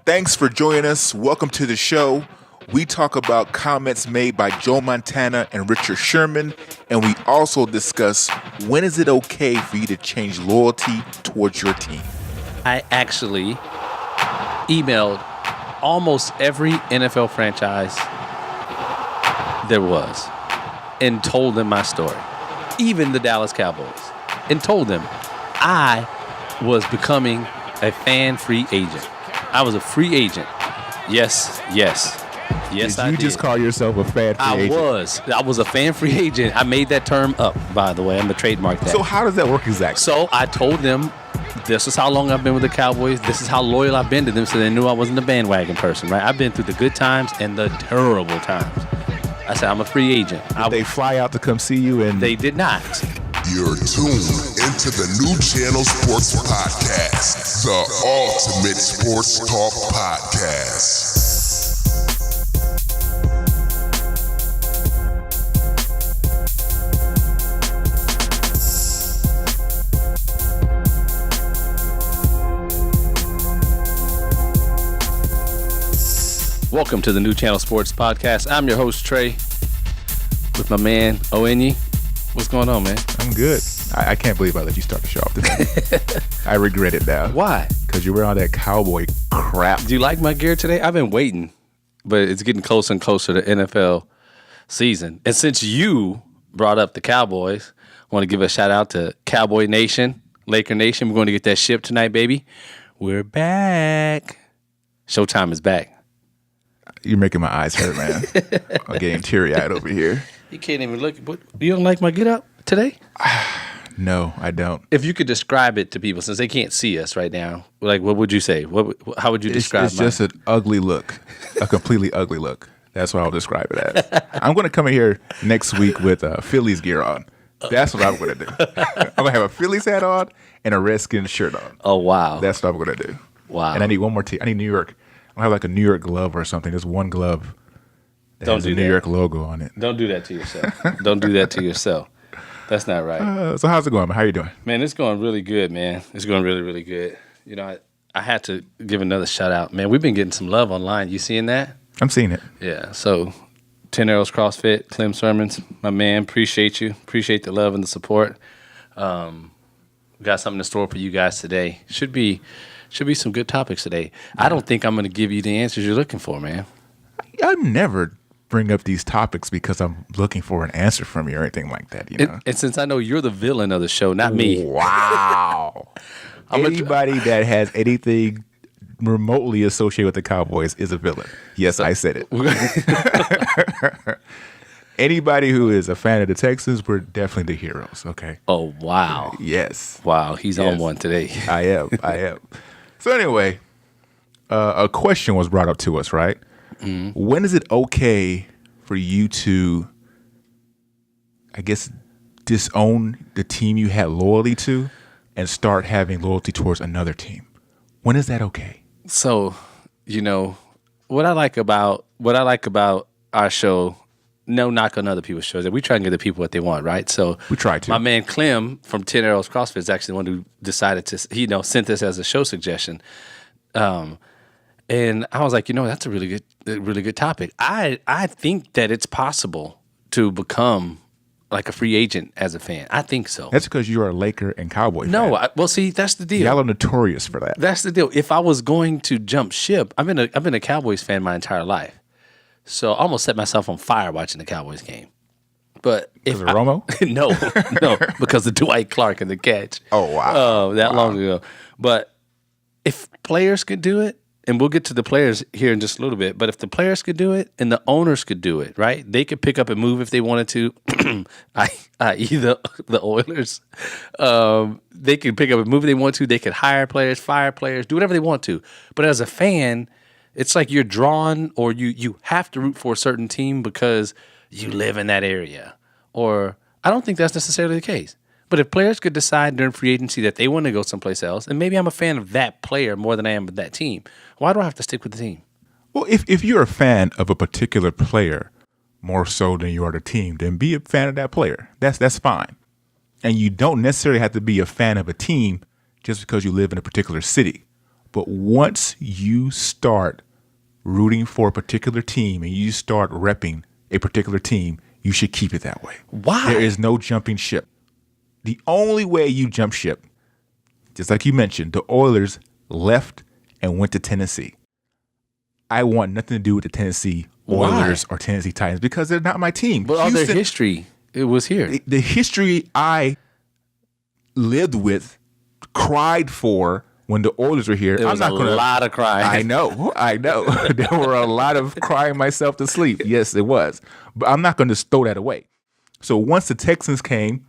Thanks for joining us. Welcome to the show. We talk about comments made by Joe Montana and Richard Sherman, and we also discuss when is it okay for you to change loyalty towards your team. I actually emailed almost every NFL franchise there was and told them my story, even the Dallas Cowboys, and told them I was becoming a fan-free agent. I was a free agent. Yes, I did. You just call yourself a fan-free agent? I was a fan-free agent. I made that term up, by the way. I'm going to trademark that. So how does that work exactly? So I told them, this is how long I've been with the Cowboys. This is how loyal I've been to them, so they knew I wasn't a bandwagon person, right? I've been through the good times and the terrible times. I said, I'm a free agent. Did they fly out to come see you? And they did not. You're tuned into the New Channel Sports Podcast, the ultimate sports talk podcast. Welcome to the New Channel Sports Podcast. I'm your host, Trey, with my man, Onyi. What's going on, man? I'm good. I can't believe I let you start the show off today. I regret it now. Why? Because you were on that cowboy crap. Do you like my gear today? I've been waiting, but it's getting closer and closer to NFL season. And since you brought up the Cowboys, I want to give a shout out to Cowboy Nation, Laker Nation. We're going to get that shipped tonight, baby. We're back. Showtime is back. You're making my eyes hurt, man. I'm getting teary-eyed over here. You can't even look. You don't like my get up today? No, I don't. If you could describe it to people, since they can't see us right now, like what would you say? How would you describe it? It's just an ugly look, a completely ugly look. That's what I'll describe it as. I'm going to come in here next week with Phillies gear on. That's what I'm going to do. I'm going to have a Phillies hat on and a Redskins shirt on. Oh, wow. That's what I'm going to do. Wow. And I need one more team. I need New York. I have like a New York glove or something. There's one glove that has a New York logo on it. Don't do that to yourself. Don't do that to yourself. That's not right. So how's it going, man? How you doing? Man, it's going really good, man. It's going really, really good. You know, I had to give another shout out. Man, we've been getting some love online. You seeing that? I'm seeing it. Yeah. So 10 Arrows CrossFit, Clem Sermons, my man, appreciate you. Appreciate the love and the support. Got something in store for you guys today. Should be some good topics today. I don't think I'm going to give you the answers you're looking for, man. I never bring up these topics because I'm looking for an answer from you or anything like that, you know? And since I know you're the villain of the show, not me. Wow. Anybody that has anything remotely associated with the Cowboys is a villain. Yes, I said it. Anybody who is a fan of the Texans, we're definitely the heroes, okay? Oh, wow. Yes. Wow, he's on one today. I am. So anyway, a question was brought up to us, right? Mm-hmm. When is it okay for you to, I guess, disown the team you had loyalty to and start having loyalty towards another team? When is that okay? So, you know, what I like about our show, no knock on other people's shows, that we try and give the people what they want, right? So we try to. My man Clem from 10 Arrows CrossFit is actually the one who decided to, sent this as a show suggestion. And I was like, that's a really good topic. I think that it's possible to become like a free agent as a fan. I think so. That's because you're a Laker and Cowboy fan. No, well, see, that's the deal. Y'all are notorious for that. That's the deal. If I was going to jump ship, I've been a Cowboys fan my entire life. So I almost set myself on fire watching the Cowboys game. But because of Romo? No, because of Dwight Clark and the catch. Oh, wow. Long ago. But if players could do it, and we'll get to the players here in just a little bit, but if the players could do it and the owners could do it, right? They could pick up and move if they wanted to, i.e. the Oilers. They could pick up and move if they want to. They could hire players, fire players, do whatever they want to. But as a fan, it's like you're drawn or you have to root for a certain team because you live in that area. Or I don't think that's necessarily the case. But if players could decide during free agency that they want to go someplace else, and maybe I'm a fan of that player more than I am of that team, why do I have to stick with the team? Well, if you're a fan of a particular player more so than you are the team, then be a fan of that player. That's fine. And you don't necessarily have to be a fan of a team just because you live in a particular city. But once you start rooting for a particular team and you start repping a particular team, you should keep it that way. Why? There is no jumping ship. The only way you jump ship, just like you mentioned, the Oilers left and went to Tennessee. I want nothing to do with the Tennessee Oilers or Tennessee Titans because they're not my team. But all their history, it was here. The history I lived with, cried for when the Oilers were here. There was a lot of crying. I know. There were a lot of crying myself to sleep. Yes, it was. But I'm not going to throw that away. So once the Texans came,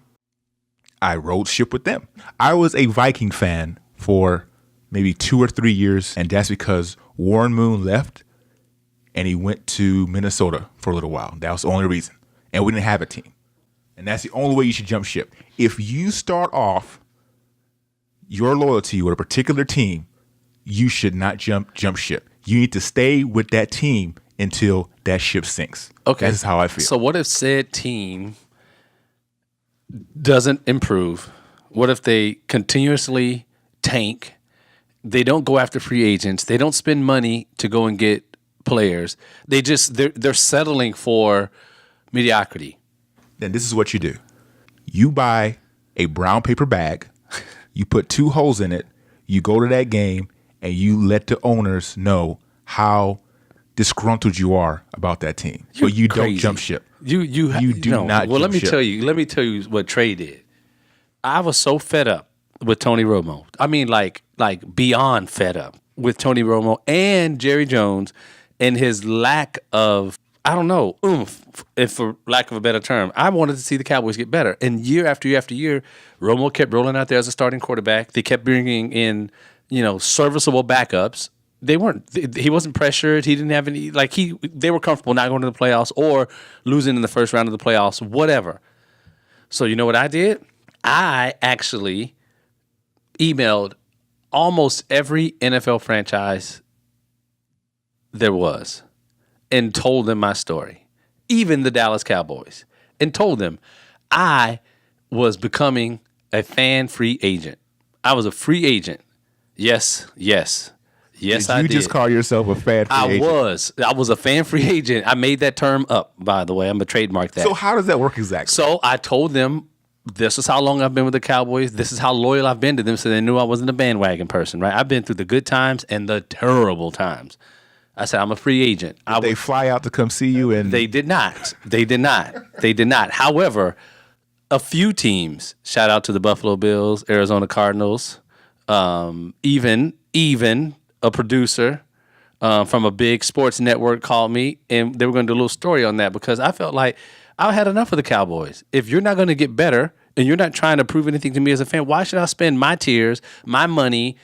I rode ship with them. I was a Viking fan for maybe 2 or 3 years, and that's because Warren Moon left and he went to Minnesota for a little while. That was the only reason. And we didn't have a team. And that's the only way you should jump ship. If you start off your loyalty with a particular team, you should not jump ship. You need to stay with that team until that ship sinks. Okay. That's how I feel. So what if said team doesn't improve? What if they continuously tank? They don't go after free agents. They don't spend money to go and get players. They're settling for mediocrity. Then this is what you do. You buy a brown paper bag, you put 2 holes in it, you go to that game, and you let the owners know how disgruntled you are about that team. But you don't jump ship. You do not. Well, jump ship. Let me tell you what Trey did. I was so fed up with Tony Romo. I mean, like beyond fed up with Tony Romo and Jerry Jones and his lack of, I don't know, oomph, if for lack of a better term. I wanted to see the Cowboys get better. And year after year after year, Romo kept rolling out there as a starting quarterback. They kept bringing in, serviceable backups. He wasn't pressured. He didn't have any, they were comfortable not going to the playoffs or losing in the first round of the playoffs, whatever. So you know what I did? I actually emailed almost every NFL franchise there was and told them my story, even the Dallas Cowboys, and told them I was becoming a fan-free agent. I was a free agent. Yes, I did. You just call yourself a fan-free agent? I was a fan-free agent. I made that term up, by the way. I'm going to trademark that. So how does that work exactly? So I told them, this is how long I've been with the Cowboys. This is how loyal I've been to them, so they knew I wasn't a bandwagon person, right? I've been through the good times and the terrible times. I said, I'm a free agent. They fly out to come see you? And They did not. However, a few teams, shout out to the Buffalo Bills, Arizona Cardinals, even a producer from a big sports network called me, and they were going to do a little story on that because I felt like I had enough of the Cowboys. If you're not going to get better and you're not trying to prove anything to me as a fan, why should I spend my tears, my money,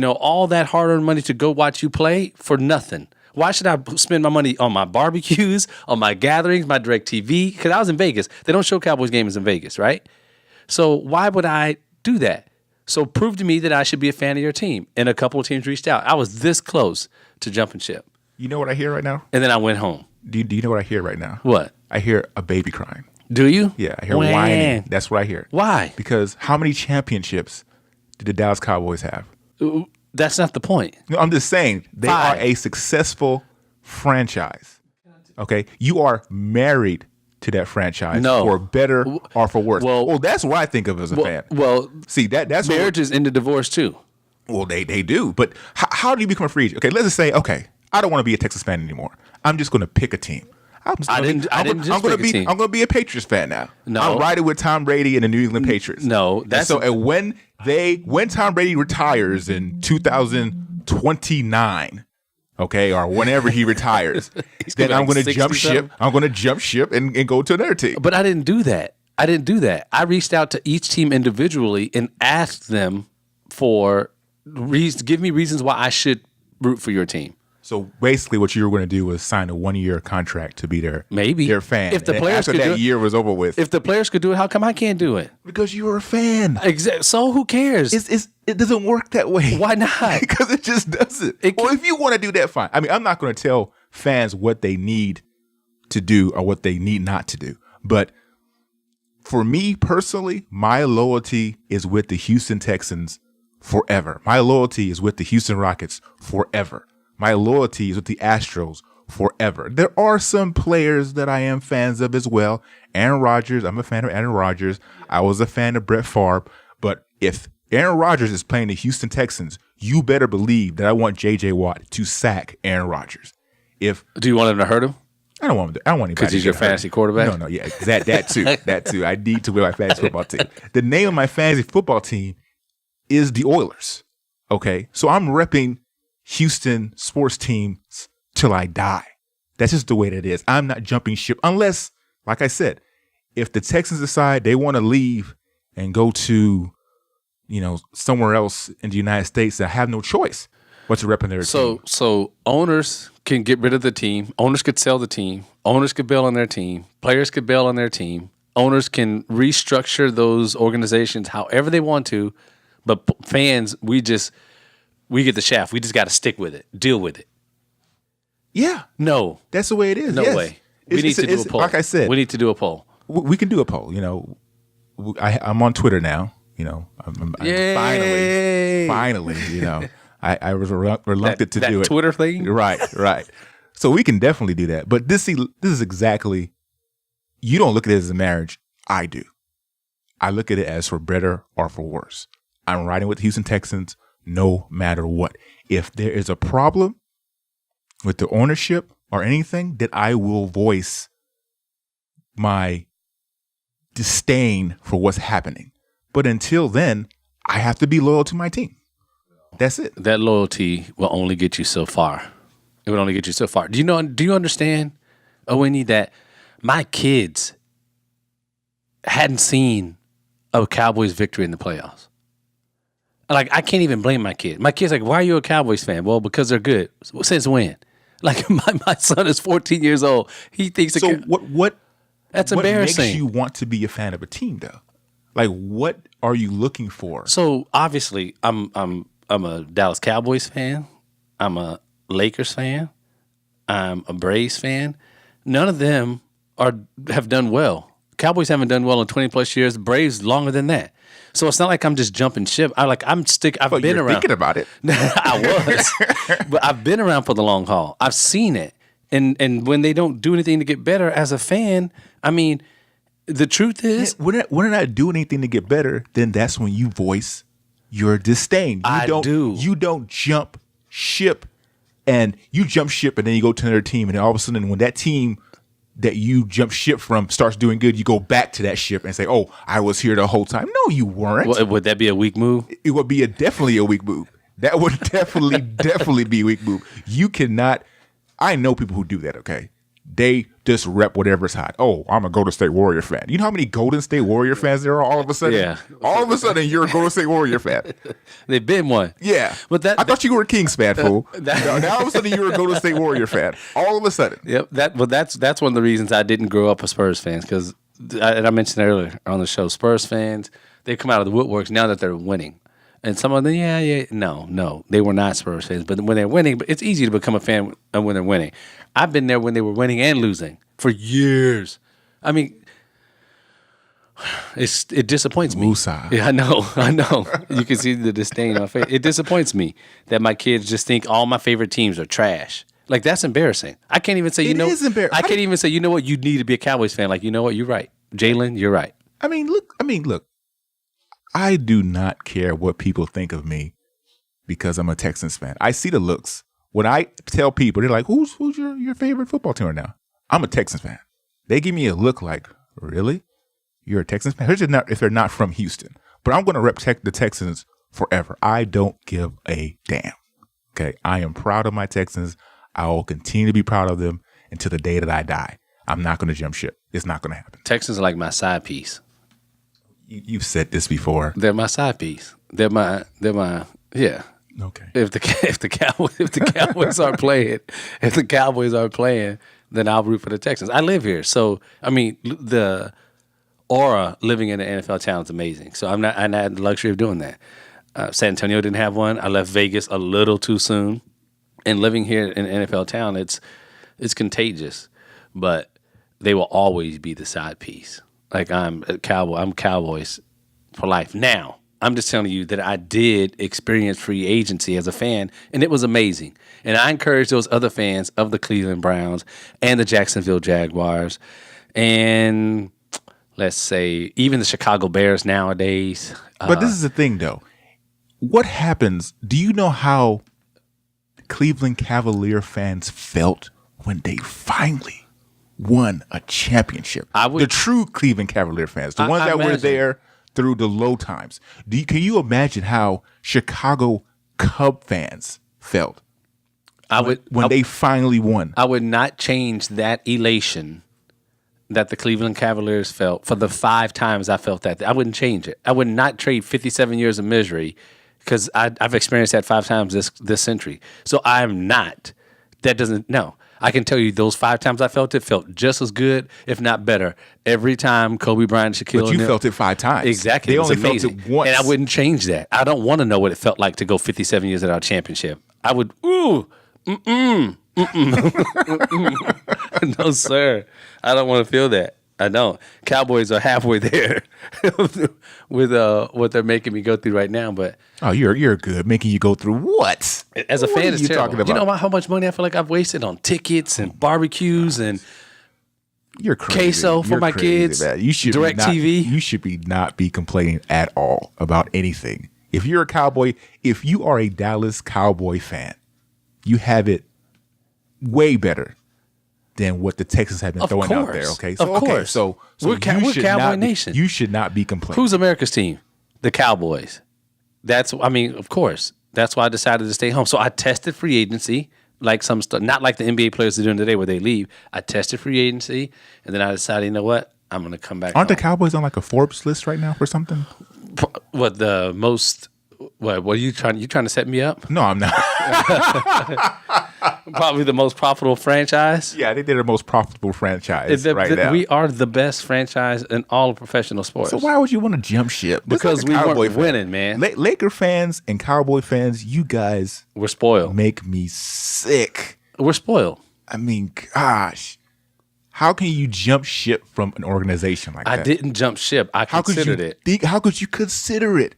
all that hard-earned money to go watch you play for nothing? Why should I spend my money on my barbecues, on my gatherings, my DirecTV? Because I was in Vegas. They don't show Cowboys games in Vegas, right? So why would I do that? So prove to me that I should be a fan of your team. And a couple of teams reached out. I was this close to jumping ship. You know what I hear right now? And then I went home. Do you know what I hear right now? What? I hear a baby crying. Do you? Yeah, I hear whining. That's what I hear. Why? Because how many championships did the Dallas Cowboys have? That's not the point. No, I'm just saying they 5. are a successful franchise. Okay? You are married to that franchise for better or for worse. Well, that's what I think of as a fan. Well, see, that's marriages end in divorce too. Well, they do. But how do you become a free agent? Okay, let's just say, okay, I don't want to be a Texas fan anymore. I'm just going to pick a team. I'm going to be a Patriots fan now. No. I'm riding with Tom Brady and the New England Patriots. No, and when Tom Brady retires in 2029, okay, or whenever he retires, then I'm going to jump ship. I'm going to jump ship and go to another team. But I didn't do that. I reached out to each team individually and asked them for give me reasons why I should root for your team. So basically, what you were going to do was sign a 1-year contract to be their fan. If the players after that year was over with, if the players could do it, how come I can't do it? Because you were a fan. Exactly. So who cares? It doesn't work that way. Why not? Because it just doesn't. Well, if you want to do that, fine. I mean, I'm not going to tell fans what they need to do or what they need not to do. But for me personally, my loyalty is with the Houston Texans forever. My loyalty is with the Houston Rockets forever. My loyalty is with the Astros forever. There are some players that I am fans of as well. Aaron Rodgers, I'm a fan of Aaron Rodgers. I was a fan of Brett Favre. But if Aaron Rodgers is playing the Houston Texans, you better believe that I want J.J. Watt to sack Aaron Rodgers. Do you want him to hurt him? I don't want him to. I don't want anybody because he's your fantasy quarterback. No, yeah, that too. That too. I need to wear my fantasy football team. The name of my fantasy football team is the Oilers. Okay, so I'm repping Houston sports teams till I die. That's just the way that it is. I'm not jumping ship unless, like I said, if the Texans decide they want to leave and go to, somewhere else in the United States, I have no choice but to rep in their team. So owners can get rid of the team. Owners could sell the team. Owners could bail on their team. Players could bail on their team. Owners can restructure those organizations however they want to. But fans, we get the shaft. We just got to stick with it. Deal with it. Yeah. No. That's the way it is. No yes. way. We need to do a poll. Like I said. We need to do a poll. We can do a poll. I'm on Twitter now. I'm finally, I was reluctant to do it. Twitter thing? Right. So we can definitely do that. But this is exactly, you don't look at it as a marriage. I do. I look at it as for better or for worse. I'm riding with the Houston Texans no matter what. If there is a problem with the ownership or anything, that I will voice my disdain for what's happening. But until then, I have to be loyal to my team. That's it. That loyalty will only get you so far. It would only get you so far. Do you understand, Owini, that my kids hadn't seen a Cowboys victory in the playoffs? Like, I can't even blame my kid. My kid's like, why are you a Cowboys fan? Well, because they're good. Since when? Like, my son is 14 years old. He thinks so. What? That's what embarrassing. Makes you want to be a fan of a team, though? Like, what are you looking for? So obviously, I'm a Dallas Cowboys fan. I'm a Lakers fan. I'm a Braves fan. None of them have done well. Cowboys haven't done well in 20 plus years. Braves longer than that. So it's not like I'm just jumping ship. I've been around. Thinking about it. I was, but I've been around for the long haul. I've seen it, and when they don't do anything to get better, as a fan, I mean, the truth is, when they're not doing anything to get better, then that's when you voice your disdain. You don't jump ship, and you jump ship, and then you go to another team, and then all of a sudden, when that team that you jump ship from starts doing good, you go back to that ship and say, "Oh, I was here the whole time." No, you weren't. Well, would that be a weak move? It would be definitely a weak move. That would definitely be a weak move. You cannot. I know people who do that. Okay, they just rep whatever's hot. Oh, I'm a Golden State Warrior fan. You know how many Golden State Warrior fans there are? All of a sudden, yeah. All of a sudden, you're a Golden State Warrior fan. They've been one. Yeah, but I thought you were a Kings fan, fool. Now all of a sudden, you're a Golden State Warrior fan. All of a sudden. Yep. That's one of the reasons I didn't grow up a Spurs fan, because I mentioned earlier on the show, Spurs fans, they come out of the woodworks now that they're winning. And some of them, no, they were not Spurs fans. But when they're winning, but it's easy to become a fan when they're winning. I've been there when they were winning and losing for years. I mean, it disappoints me. Woosah. Yeah, I know. You can see the disdain on my face. It disappoints me that my kids just think all my favorite teams are trash. Like, that's embarrassing. I can't even say, It is embarrassing. I can't even say, you know what, you need to be a Cowboys fan. Like, you know what, you're right. Jalen, you're right. I mean, look. I do not care what people think of me because I'm a Texans fan. I see the looks. When I tell people, they're like, who's your favorite football team right now? I'm a Texans fan. They give me a look like, really? You're a Texans fan? If they're not from Houston. But I'm going to rep the Texans forever. I don't give a damn. Okay? I am proud of my Texans. I will continue to be proud of them until the day that I die. I'm not going to jump ship. It's not going to happen. Texans are like my side piece. You've said this before. They're my side piece. They're my yeah. Okay. If the Cowboys aren't playing, then I'll root for the Texans. I live here, so I mean the aura living in an NFL town is amazing. So I had the luxury of doing that. San Antonio didn't have one. I left Vegas a little too soon, and living here in an NFL town, it's contagious. But they will always be the side piece. Like, I'm Cowboys for life. Now, I'm just telling you that I did experience free agency as a fan, and it was amazing. And I encourage those other fans of the Cleveland Browns and the Jacksonville Jaguars, and let's say even the Chicago Bears nowadays. But this is the thing, though. What happens? Do you know how Cleveland Cavalier fans felt when they finally won a championship? The true Cleveland Cavalier fans, the ones that were there through the low times. Can you imagine how Chicago Cub fans felt when they finally won? I would not change that elation that the Cleveland Cavaliers felt for the 5 times I felt that. I wouldn't change it. I would not trade 57 years of misery because I've experienced that 5 times this century. So I'm not. That doesn't, no. I can tell you those 5 times I felt it felt just as good, if not better, every time Kobe Bryant, Shaquille O'Neal. But you felt it 5 times. Exactly. They only amazing. felt it once. And I wouldn't change that. I don't want to know what it felt like to go 57 years without a championship. I would, no, sir. I don't want to feel that. I don't. Cowboys are halfway there with what they're making me go through right now. But you're good. Making you go through what? As a fan, it's terrible. Talking about? You know how much money I feel like I've wasted on tickets and barbecues and you're crazy. queso for my kids. Man. You should DirecTV. You should not be complaining at all about anything. If you're a Cowboy, if you are a Dallas Cowboy fan, you have it way better than what the Texans have been throwing out there. Okay, so we're Cowboy Nation. You should not be complaining. Who's America's team? The Cowboys. Of course. That's why I decided to stay home. So I tested free agency, like some stuff, not like the NBA players are doing today where they leave. I tested free agency, and then I decided, you know what? I'm going to come back. Aren't the Cowboys on like a Forbes list right now for something? What the most? What are you trying? You trying to set me up? No, I'm not. Probably the most profitable franchise. Yeah, I think they're the most profitable franchise now. We are the best franchise in all of professional sports. So why would you want to jump ship? Because we weren't winning, man. Laker fans and Cowboy fans, you guys, we're spoiled. Make me sick. We're spoiled. I mean, gosh, how can you jump ship from an organization like that? I didn't jump ship. I considered it. How could you consider it?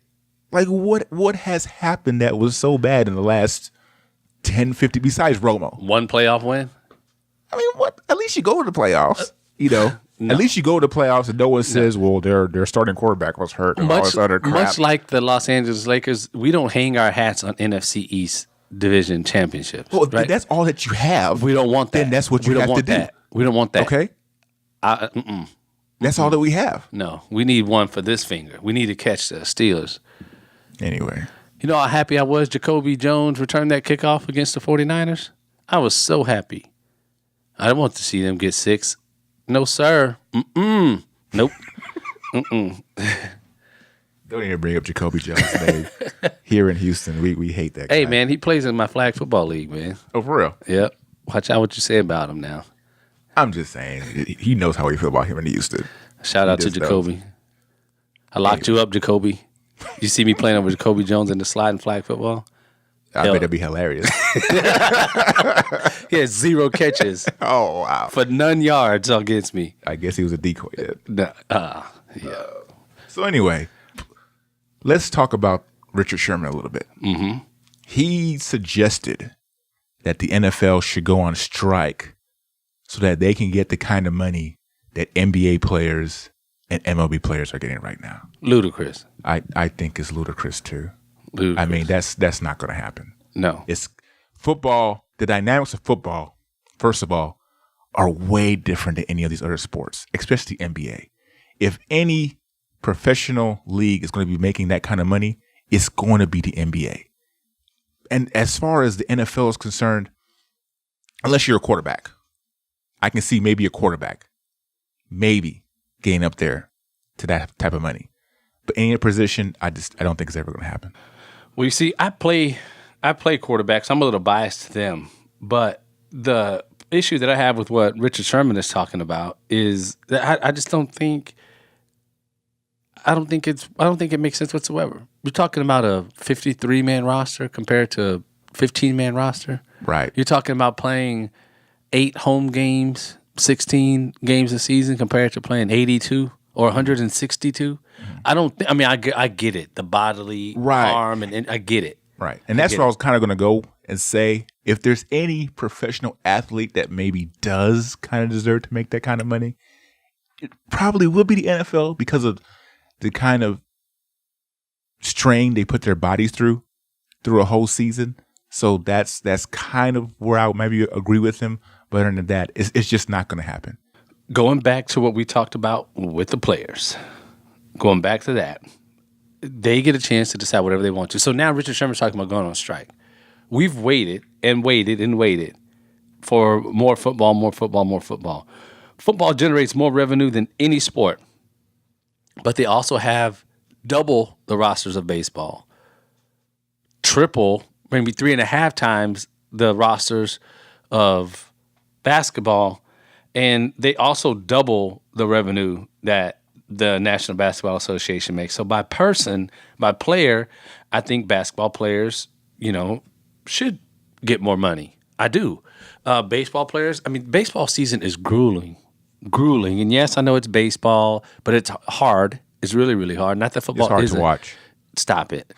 Like, what has happened that was so bad in the last 10, 50, besides Romo? One playoff win? I mean, what? At least you go to the playoffs, No. At least you go to the playoffs and no one says, well, their starting quarterback was hurt and all this other crap. Much like the Los Angeles Lakers, we don't hang our hats on NFC East division championships. Well, right? That's all that you have. We don't want that. Then that's what you have to do. We don't want that. Okay? That's all that we have. No, we need one for this finger. We need to catch the Steelers. Anyway. You know how happy I was Jacoby Jones returned that kickoff against the 49ers? I was so happy. I don't want to see them get 6. No, sir. Nope. Don't even bring up Jacoby Jones' name. Here in Houston, we hate that guy. Hey, man, he plays in my flag football league, man. Oh, for real? Yep. Watch out what you say about him now. I'm just saying. He knows how we feel about him in Houston. Shout out to Jacoby. I locked you up, Jacoby. You see me playing over Jacoby Jones in the sliding flag football? I bet that'd be hilarious. He had 0 catches. Oh, wow. For none yards against me. I guess he was a decoy then. Yeah. So anyway, let's talk about Richard Sherman a little bit. Mm-hmm. He suggested that the NFL should go on strike so that they can get the kind of money that NBA players and MLB players are getting right now. Ludicrous. I think it's ludicrous too. Ludicrous. I mean, that's not going to happen. No. It's football. The dynamics of football, first of all, are way different than any of these other sports, especially NBA. If any professional league is going to be making that kind of money, it's going to be the NBA. And as far as the NFL is concerned, unless you're a quarterback, I can see maybe a quarterback, maybe getting up there to that type of money. But any other position, I don't think it's ever going to happen. Well, you see, I play quarterbacks. I'm a little biased to them, but the issue that I have with what Richard Sherman is talking about is that I just don't think. I don't think it makes sense whatsoever. You're talking about a 53-man roster compared to a 15-man roster. Right. You're talking about playing 8 home games, 16 games a season compared to playing 82 or 162. I don't. I get it. The bodily harm, and I get it. Right, and that's where I was kind of going to go and say, if there's any professional athlete that maybe does kind of deserve to make that kind of money, it probably will be the NFL because of the kind of strain they put their bodies through a whole season. So that's kind of where I would maybe agree with him. But other than that, it's just not going to happen. Going back to what we talked about with the players, going back to that, they get a chance to decide whatever they want to. So now Richard Sherman's talking about going on strike. We've waited and waited and waited for more football, more football, more football. Football generates more revenue than any sport, but they also have double the rosters of baseball, triple, maybe 3.5 times the rosters of basketball, and they also double the revenue that the National Basketball Association makes. So by player, I think basketball players, should get more money. I do. Baseball players, baseball season is grueling. And yes, I know it's baseball, but it's hard. It's really, really hard. Not that football isn't. It's hard to watch. Stop it.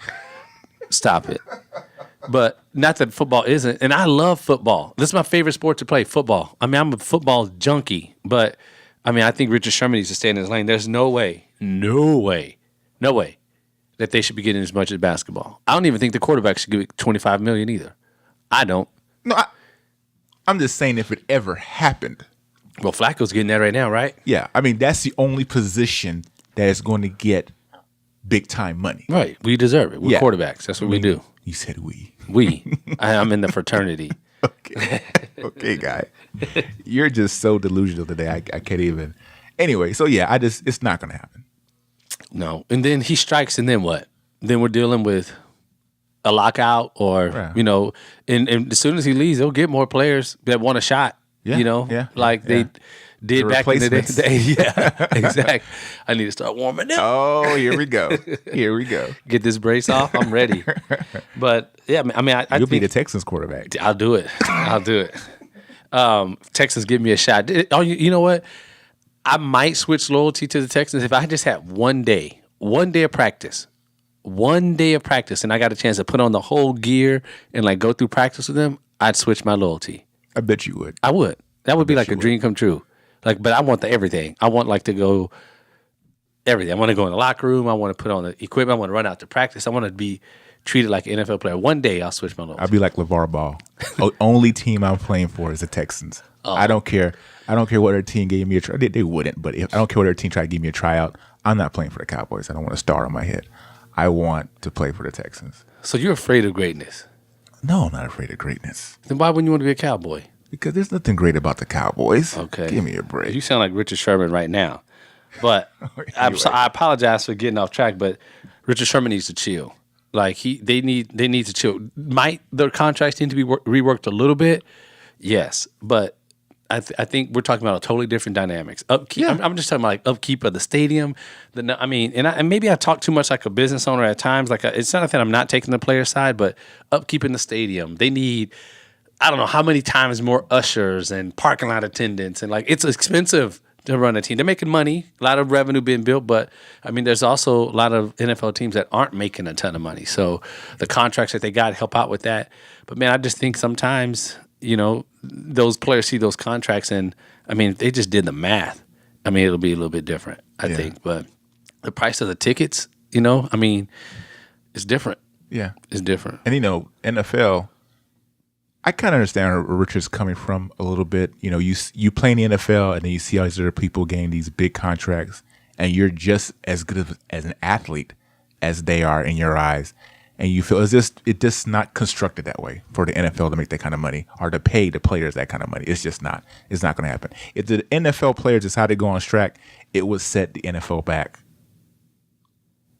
But not that football isn't. And I love football. This is my favorite sport to play, football. I'm a football junkie. But, I think Richard Sherman needs to stay in his lane. There's no way that they should be getting as much as basketball. I don't even think the quarterback should get $25 million either. I don't. No, I'm just saying if it ever happened. Well, Flacco's getting that right now, right? Yeah, that's the only position that is going to get big-time money. Right. We deserve it. We're quarterbacks. That's what we do. You said we. I'm in the fraternity. Okay, guy. You're just so delusional today. I can't even. Anyway, so yeah, it's not going to happen. No. And then he strikes, and then what? Then we're dealing with a lockout or, and as soon as he leaves, they'll get more players that want a shot, they did back in the day. Yeah, exactly. I need to start warming up. Oh, here we go. Get this brace off. I'm ready. But, yeah, I You'll be the Texans quarterback. I'll do it. Texans give me a shot. Oh, you know what? I might switch loyalty to the Texans if I just had one day of practice, and I got a chance to put on the whole gear and go through practice with them. I'd switch my loyalty. I bet you would. I would. That would be like a dream come true. But I want everything. I want to go everything. I want to go in the locker room. I want to put on the equipment. I want to run out to practice. I want to be treated like an NFL player. One day I'll switch my loyalty. I'll be like LeVar Ball. Only team I'm playing for is the Texans. Oh. I don't care what their team gave me a try. They wouldn't, but I don't care what their team tried to give me a tryout. I'm not playing for the Cowboys. I don't want a star on my head. I want to play for the Texans. So you're afraid of greatness? No, I'm not afraid of greatness. Then why wouldn't you want to be a Cowboy? Because there's nothing great about the Cowboys. Okay. Give me a break. You sound like Richard Sherman right now. But anyway. I apologize for getting off track, but Richard Sherman needs to chill. They need to chill. Might their contracts need to be reworked a little bit? Yes. But I think we're talking about a totally different dynamics. Upkeep. Yeah. I'm just talking about upkeep of the stadium. And maybe I talk too much like a business owner at times. It's not that I'm not taking the player side, but upkeep in the stadium. They need, I don't know how many times more ushers and parking lot attendants, and it's expensive to run a team. They're making money, a lot of revenue being built, but there's also a lot of NFL teams that aren't making a ton of money. So the contracts that they got help out with that. But man, I just think sometimes those players see those contracts, and if they just did the math, it'll be a little bit different, I think. But the price of the tickets, it's different. Yeah. It's different. And, NFL, I kind of understand where Richard's coming from a little bit. You play in the NFL, and then you see all these other people getting these big contracts, and you're just as good as an athlete as they are in your eyes. And you feel it's just not constructed that way for the NFL to make that kind of money or to pay the players that kind of money. It's just not. It's not going to happen. If the NFL players decide to go on strike, it would set the NFL back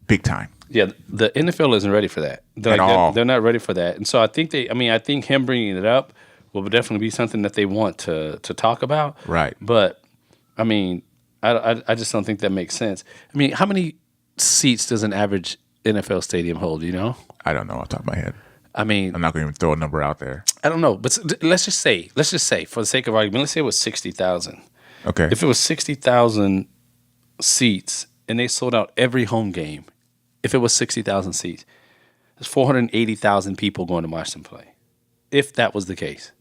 big time. Yeah, the NFL isn't ready for that. At all. They're not ready for that. And so I think I think him bringing it up will definitely be something that they want to talk about. Right. But, I just don't think that makes sense. How many seats does an average NFL stadium hold, I don't know off the top of my head. I'm not going to even throw a number out there. I don't know, but let's just say, for the sake of argument, let's say it was 60,000. Okay. If it was 60,000 seats and they sold out every home game, if it was 60,000 seats, there's 480,000 people going to watch them play, if that was the case.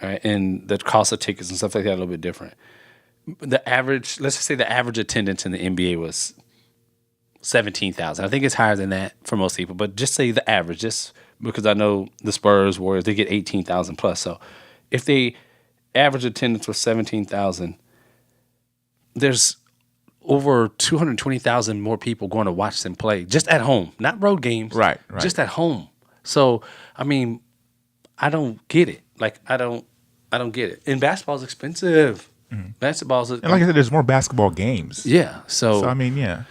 All right, and the cost of tickets and stuff like that a little bit different. The average, let's just say the average attendance in the NBA was 17,000. I think it's higher than that for most people, but just say the average, just because I know the Spurs, Warriors, they get 18,000 plus. So if the average attendance was 17,000, there's over 220,000 more people going to watch them play just at home, not road games. Right. Just at home. So, I mean, I don't get it. Like, I don't get it. And basketball's expensive. Mm-hmm. Basketball's And like I said, there's more basketball games. Yeah. So I mean, yeah.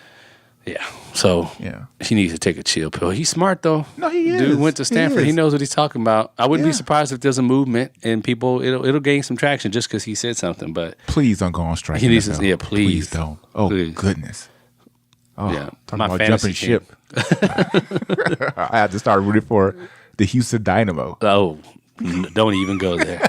Yeah. So Yeah. he needs to take a chill pill. He's smart though. No, he is. Dude went to Stanford. He knows what he's talking about. I wouldn't be Yeah. surprised if there's a movement and people it'll gain some traction just because he said something. But Please don't go on strike. He needs to- NFL. yeah, please. don't. Oh, Please. goodness. Oh, Yeah. talking My about fantasy jumping team. ship. I had to start rooting for the Houston Dynamo. oh, don't even go there.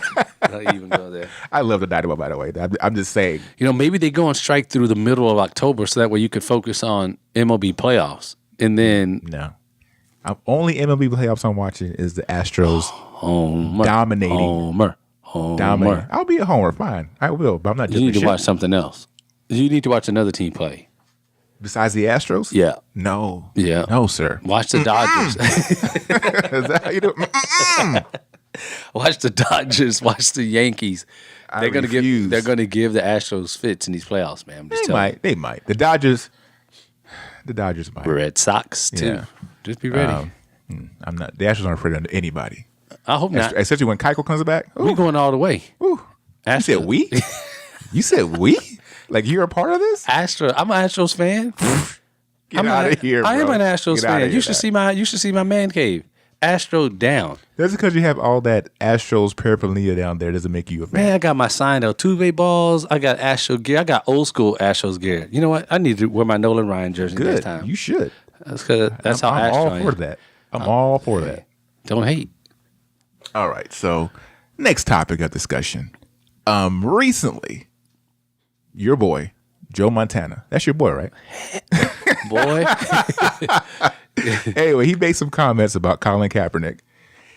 Don't even go there. I love the Dynamo, by the way. I'm just saying. Maybe they go on strike through the middle of October so that way you could focus on MLB playoffs. And then No. Only MLB playoffs I'm watching is the Astros Homer. dominating. Homer. Dominating. I'll be a homer, fine. I will, but I'm not You jumping need to ship. watch something else. You need to watch another team play. Besides the Astros? Yeah. No. Yeah. No, sir. Watch the Dodgers. Is that how you do it? Watch the Dodgers. Watch the Yankees. They're gonna refuse. They're gonna give the Astros fits in these playoffs, man. I'm just They telling might. They might. The Dodgers might. you. Red Sox too. Yeah. Just be ready. I'm not. The Astros aren't afraid of anybody. I hope not. Especially when Keiko comes back. We going all the way. Ooh. You said we? You said we? Like you're a part of this? I'm an Astros fan. Get out of here, bro. I am an Astros Get outta fan. here, You should Dak. see my man cave. Astro down. That's because you have all that Astros paraphernalia down there. Doesn't make you a fan. Man, I got my signed Altuve balls. I got Astro gear. I got old school Astros gear. You know what? I need to wear my Nolan Ryan jersey next Good. time. You should. That's how I'm Astro all I am. for that. I'm all for that. Don't hate. All right. So, next topic of discussion. Recently, your boy Joe Montana. That's your boy, right? Boy. Anyway, he made some comments about Colin Kaepernick.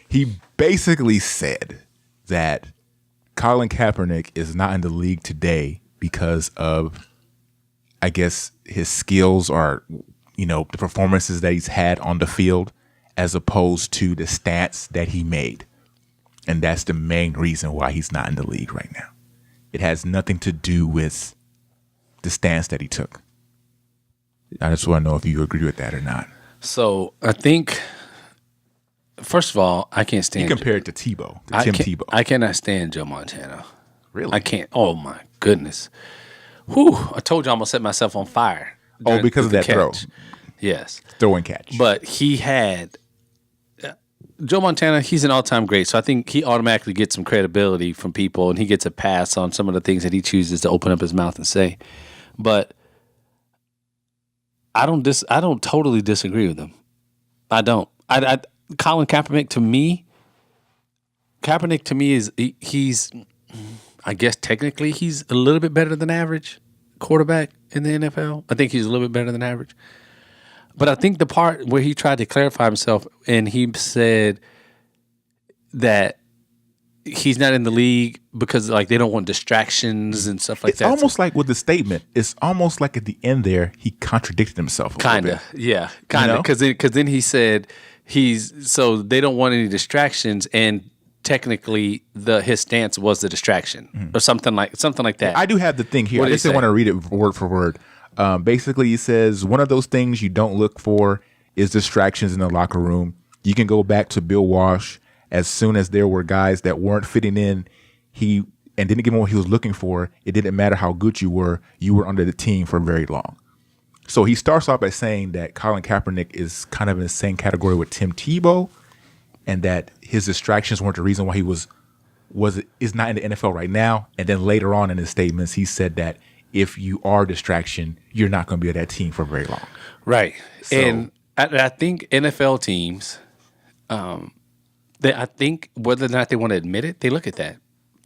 He basically said that Colin Kaepernick is not in the league today because of, I guess, his skills or, the performances that he's had on the field as opposed to the stats that he made. And that's the main reason why he's not in the league right now. It has nothing to do with the stance that he took. I just want to know if you agree with that or not. So I think, first of all, I can't stand. He compared it to Tebow, to Tim Tebow. I cannot stand Joe Montana. Really? I can't. Oh my goodness. Whew! I told you I almost set myself on fire. Oh, because of the that throw. catch. Yes, Throw and catch. but he had Joe Montana. He's an all-time great, so I think he automatically gets some credibility from people, and he gets a pass on some of the things that he chooses to open up his mouth and say. But I don't totally disagree with him. I don't. Colin Kaepernick to me is he's I guess technically he's a little bit better than average quarterback in the NFL. I think he's a little bit better than average. But I think the part where he tried to clarify himself and he said that he's not in the league because like they don't want distractions and stuff like it's that. almost like with the statement, it's almost like at the end there, he contradicted himself a little Kinda, bit. yeah, kinda. know? Because then he said so they don't want any distractions, and technically his stance was the distraction or something like that. I do have the thing here. What I did he just didn't say? want to read it word for word. Basically, he says, one of those things you don't look for is distractions in the locker room. You can go back to Bill Walsh. As soon as there were guys that weren't fitting in, and didn't give him what he was looking for, it didn't matter how good you were under the team for very long. So he starts off by saying that Colin Kaepernick is kind of in the same category with Tim Tebow, and that his distractions weren't the reason why he is not in the NFL right now. And then later on in his statements, he said that if you are a distraction, you're not going to be at that team for very long. Right. So- And I think NFL teams, I think whether or not they want to admit it, they look at that.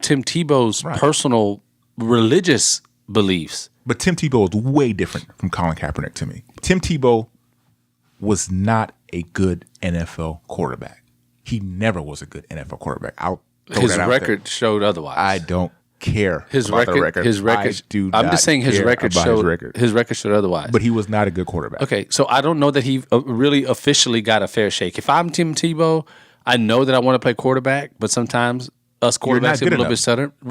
Tim Tebow's personal religious beliefs. But Tim Tebow is way different from Colin Kaepernick to me. Tim Tebow was not a good NFL quarterback. He never was a good NFL quarterback. His record showed otherwise. I don't care his about record, the record. His record. I'm just saying his record showed otherwise. But he was not a good quarterback. Okay, so I don't know that he really officially got a fair shake. If I'm Tim Tebow, I know that I want to play quarterback, but sometimes us quarterbacks get a little bit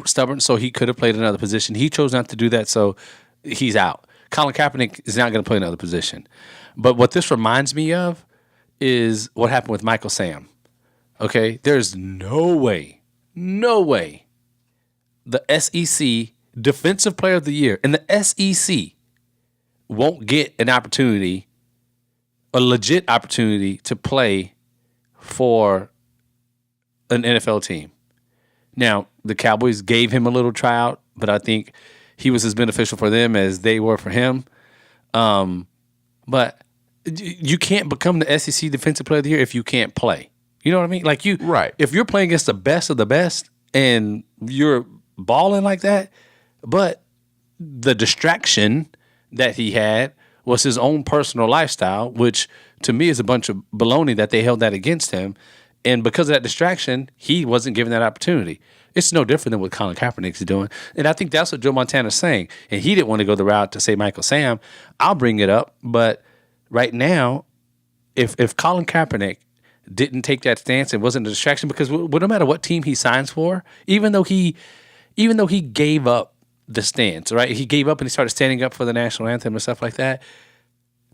stubborn, so he could have played another position. He chose not to do that, so he's out. Colin Kaepernick is not going to play another position. But what this reminds me of is what happened with Michael Sam. Okay, there's no way the SEC Defensive Player of the Year and the SEC won't get an opportunity, a legit opportunity to play for an NFL team. Now, the Cowboys gave him a little tryout, but I think he was as beneficial for them as they were for him. But you can't become the SEC Defensive Player of the Year if you can't play. You know what I mean? Like if you're playing against the best of the best and you're balling like that, but the distraction that he had was his own personal lifestyle, which to me is a bunch of baloney that they held that against him. And because of that distraction, he wasn't given that opportunity. It's no different than what Colin Kaepernick's doing. And I think that's what Joe Montana's saying. And he didn't want to go the route to say Michael Sam. I'll bring it up. But right now, if Colin Kaepernick didn't take that stance and wasn't a distraction, because no matter what team he signs for, even though he gave up the stance, right? He gave up and he started standing up for the national anthem and stuff like that.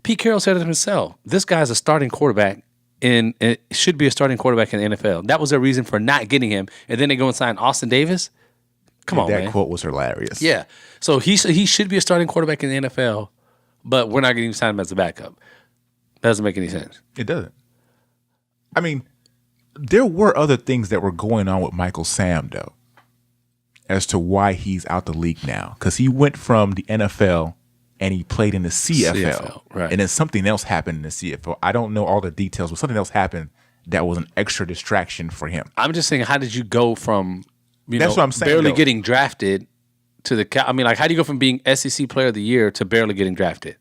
Pete Carroll said it himself. This guy's a starting quarterback. And it should be a starting quarterback in the NFL. That was their reason for not getting him. And then they go and sign Austin Davis. Come on, man. That quote was hilarious. Yeah. So he should be a starting quarterback in the NFL, but we're not getting him signed him as a backup. That doesn't make any sense. It doesn't. I mean, there were other things that were going on with Michael Sam, though, as to why he's out the league now. Because he went from the NFL and he played in the CFL. Right. And then something else happened in the CFL. I don't know all the details, but something else happened that was an extra distraction for him. I'm just saying, how did you go from That's what I'm saying, barely though. getting drafted to the – I mean, like, how do you go from being SEC Player of the Year to barely getting drafted?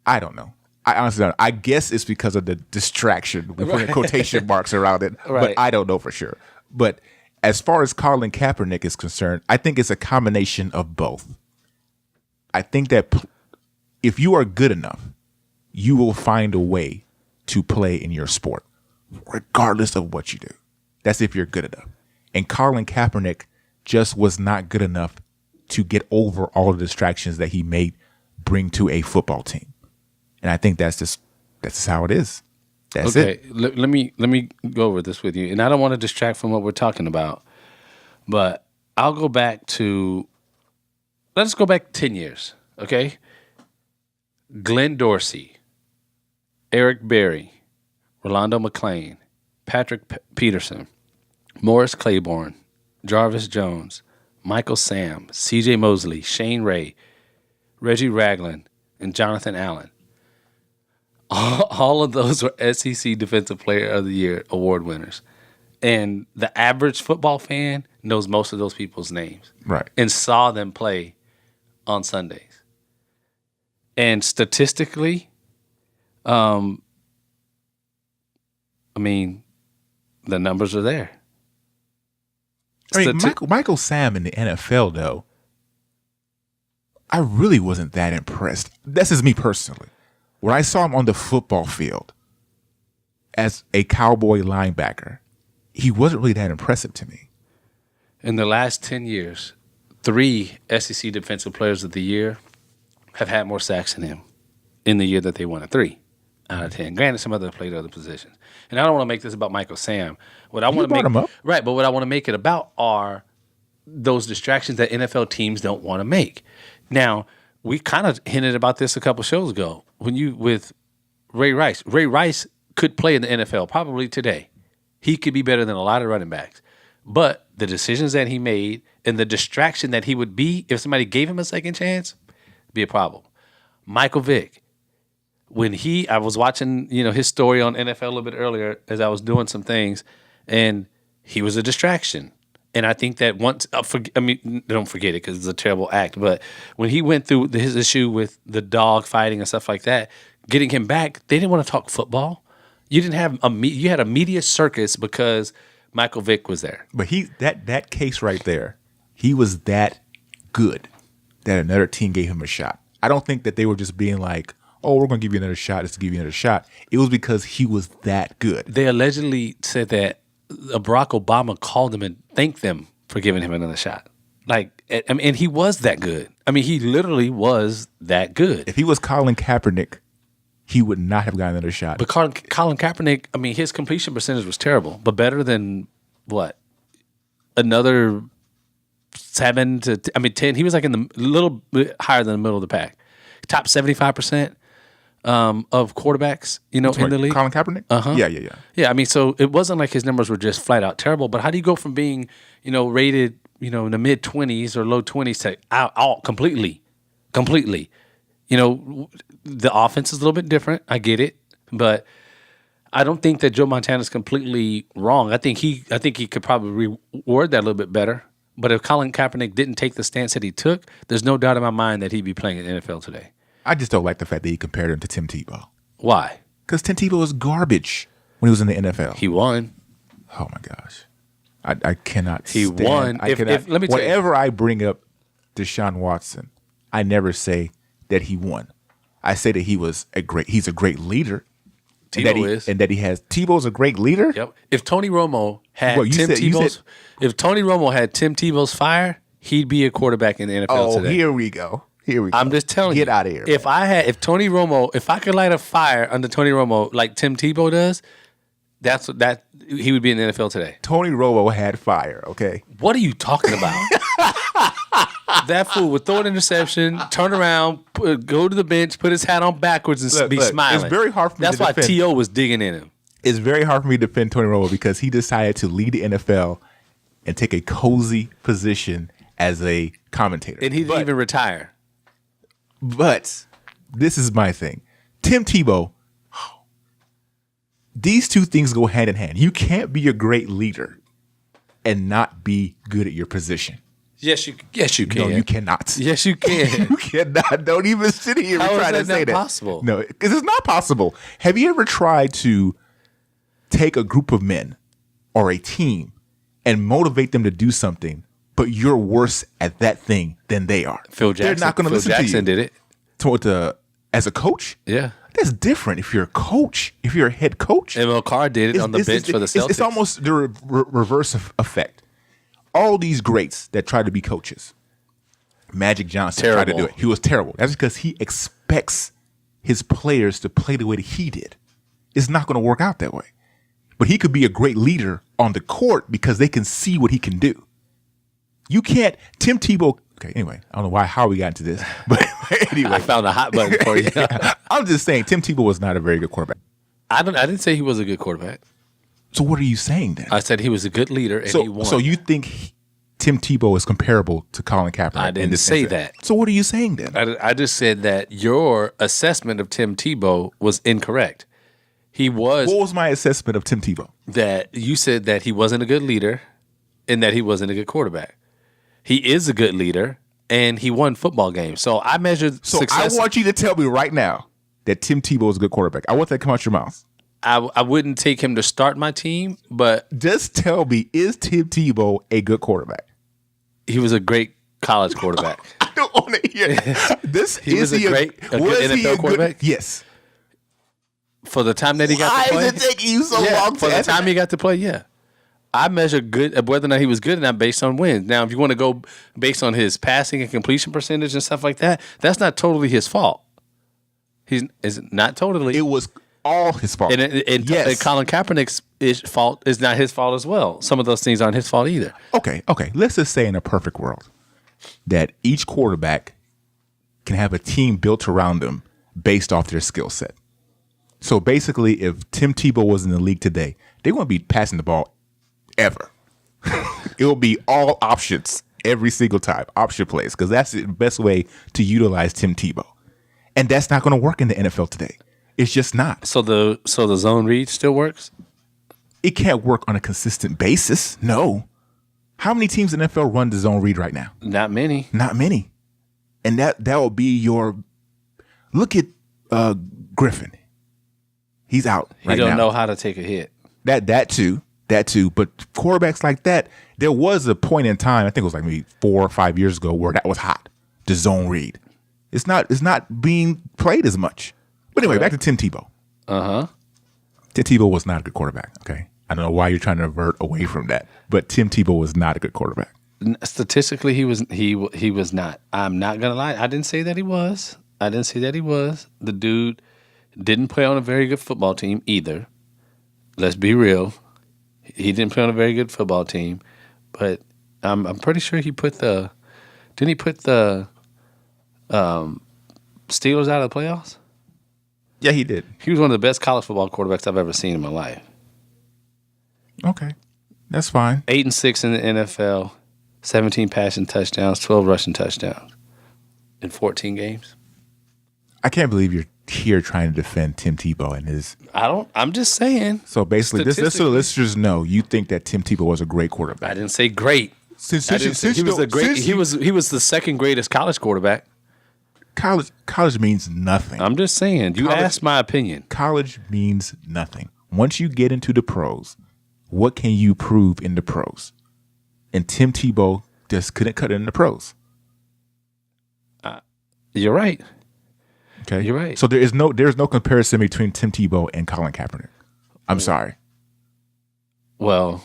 I don't know. I honestly don't know. I guess it's because of the distraction. We're putting quotation marks around it. Right. But I don't know for sure. But as far as Colin Kaepernick is concerned, I think it's a combination of both. I think that if you are good enough, you will find a way to play in your sport, regardless of what you do. That's if you're good enough. And Colin Kaepernick just was not good enough to get over all the distractions that he may bring to a football team. And I think that's just how it is. That's it. Let me go over this with you. And I don't want to distract from what we're talking about, but I'll go back to let's go back 10 years, okay? Glenn Dorsey, Eric Berry, Rolando McClain, Patrick Peterson, Morris Claiborne, Jarvis Jones, Michael Sam, C.J. Mosley, Shane Ray, Reggie Ragland, and Jonathan Allen. All of those were SEC Defensive Player of the Year award winners. And the average football fan knows most of those people's names. Right. And saw them play on Sundays. And statistically, I mean, the numbers are there. I mean, Michael Sam in the NFL, though, I really wasn't that impressed. This is me personally. When I saw him on the football field as a Cowboy linebacker, he wasn't really that impressive to me. In the last 10 years, 3 SEC Defensive Players of the Year have had more sacks than him in the year that they won 3 out of 10. Granted, some other played other positions. And I don't want to make this about Michael Sam. What I want to make him up. Right, but what I want to make it about are those distractions that NFL teams don't want to make. Now, we kind of hinted about this a couple shows ago with Ray Rice. Ray Rice could play in the NFL probably today. He could be better than a lot of running backs. But the decisions that he made and the distraction that he would be if somebody gave him a second chance be a problem. Michael Vick, I was watching, his story on NFL a little bit earlier as I was doing some things, and he was a distraction. And I think that once, don't forget it because it's a terrible act. But when he went through his issue with the dog fighting and stuff like that, getting him back, they didn't want to talk football. You didn't have you had a media circus because Michael Vick was there. But that case right there, he was that good that another team gave him a shot. I don't think that they were just being like, oh, we're going to give you another shot just to give you another shot. It was because he was that good. They allegedly said that Barack Obama called him and thanked them for giving him another shot. And he was that good. I mean, he literally was that good. If he was Colin Kaepernick, he would not have gotten another shot. But Colin Kaepernick, I mean, his completion percentage was terrible, but better than what? Another 10. He was like in the little bit higher than the middle of the pack. Top 75%. Of quarterbacks, in the league. Colin Kaepernick? Uh-huh. Yeah. Yeah, I mean, so it wasn't like his numbers were just flat out terrible, but how do you go from being, rated, in the mid-20s or low 20s to out completely? The offense is a little bit different. I get it, but I don't think that Joe Montana's completely wrong. I think he could probably reword that a little bit better. But if Colin Kaepernick didn't take the stance that he took, there's no doubt in my mind that he'd be playing in the NFL today. I just don't like the fact that he compared him to Tim Tebow. Why? Because Tim Tebow was garbage when he was in the NFL. He won. Oh my gosh, I cannot. He stand. won. Let me tell you. Whenever I bring up Deshaun Watson, I never say that he won. I say that he's a great leader. Tebow's a great leader. Yep. If Tony Romo had if Tony Romo had Tim Tebow's fire, he'd be a quarterback in the NFL today. Here we go. I'm just telling you. Get out of here. If I could light a fire under Tony Romo like Tim Tebow does, he would be in the NFL today. Tony Romo had fire, okay? What are you talking about? That fool would throw an interception, turn around, go to the bench, put his hat on backwards, and be smiling. It's very hard for me to defend. That's why T.O. was digging in him. It's very hard for me to defend Tony Romo because he decided to lead the NFL and take a cozy position as a commentator. And he didn't even retire. But this is my thing. Tim Tebow, these two things go hand in hand. You can't be a great leader and not be good at your position. Yes, you can. No, you cannot. Yes, you can. You cannot. Don't even sit here and try to say that. How is that not possible? No, because it's not possible. Have you ever tried to take a group of men or a team and motivate them to do something, but you're worse at that thing than they are? Phil Jackson. They're not going to listen to you. Phil Jackson did it. As a coach? Yeah. That's different if you're a coach, if you're a head coach. ML Carr did it on the bench for the Celtics. It's almost the reverse effect. All these greats that tried to be coaches. Magic Johnson tried to do it. He was terrible. That's because he expects his players to play the way that he did. It's not going to work out that way. But he could be a great leader on the court because they can see what he can do. You can't. Tim Tebow. Okay, anyway, I don't know how we got into this. But anyway. I found a hot button for you. I'm just saying Tim Tebow was not a very good quarterback. I didn't say he was a good quarterback. So what are you saying then? I said he was a good leader and he won. So you think Tim Tebow is comparable to Colin Kaepernick? I didn't say that. So what are you saying then? I just said that your assessment of Tim Tebow was incorrect. What was my assessment of Tim Tebow? That you said that he wasn't a good leader and that he wasn't a good quarterback. He is a good leader and he won football games. So I measured success. I want you to tell me right now that Tim Tebow is a good quarterback. I want that to come out your mouth. I wouldn't take him to start my team, but just tell me, is Tim Tebow a good quarterback? He was a great college quarterback. I don't want to hear this. He was a good NFL quarterback? Yes. For the time that he got to play? Why is it taking you so long? For the time he got to play, yeah. I measure good whether or not he was good or not based on wins. Now, if you want to go based on his passing and completion percentage and stuff like that, that's not totally his fault. It's not totally. It was all his fault. And Colin Kaepernick's fault is not his fault as well. Some of those things aren't his fault either. Okay. Let's just say in a perfect world that each quarterback can have a team built around them based off their skill set. So basically, if Tim Tebow was in the league today, they wouldn't be passing the ball ever. It will be all options every single time, option plays, because that's the best way to utilize Tim Tebow. And that's not going to work in the NFL today. It's just not. So the zone read still works? It can't work on a consistent basis. No. How many teams in the NFL run the zone read right now? Not many. Not many. And that will be your look at Griffin. He's out right now. He don't know how to take a hit. That too. But quarterbacks like that, there was a point in time, I think it was like maybe 4 or 5 years ago, where that was hot. The zone read. It's not being played as much. But anyway, back to Tim Tebow. Tim Tebow was not a good quarterback. Okay, I don't know why you're trying to avert away from that, but Tim Tebow was not a good quarterback. Statistically, he was not. I'm not gonna lie. I didn't say that he was. The dude didn't play on a very good football team either. Let's be real. He didn't play on a very good football team, but I'm pretty sure he put the. Didn't he put the Steelers out of the playoffs? Yeah, he did. He was one of the best college football quarterbacks I've ever seen in my life. Okay, that's fine. 8-6 in the NFL, 17 passing touchdowns, 12 rushing touchdowns in 14 games. I can't believe you're here trying to defend Tim Tebow and his. I'm just saying. So basically, this so the listeners know you think that Tim Tebow was a great quarterback. I didn't say great. He was the second greatest college quarterback. College means nothing. I'm just saying. You asked my opinion. College means nothing. Once you get into the pros, what can you prove in the pros? And Tim Tebow just couldn't cut it in the pros. You're right. Okay, you're right. So there's no comparison between Tim Tebow and Colin Kaepernick. I'm sorry. Well,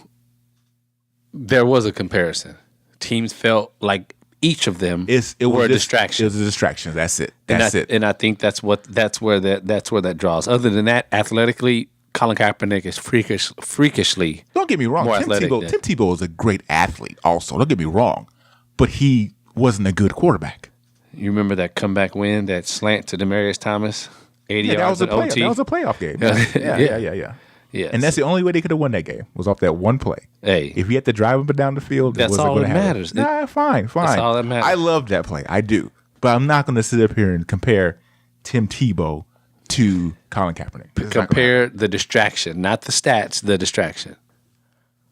there was a comparison. Teams felt like each of them were a distraction. It was a distraction. That's it. That's it. And I think that's where that draws. Other than that, athletically, Colin Kaepernick is freakishly. Don't get me wrong. Tim Tebow is a great athlete. Also, don't get me wrong, but he wasn't a good quarterback. You remember that comeback win, that slant to Demaryius Thomas, 80 yards at OT? That was a playoff game. Yeah. Yes. And that's the only way they could have won that game was off that one play. Hey, if he had to drive up and down the field, that's all that matters. Fine. That's all that matters. I love that play. I do. But I'm not going to sit up here and compare Tim Tebow to Colin Kaepernick. Compare the distraction, not the stats, the distraction.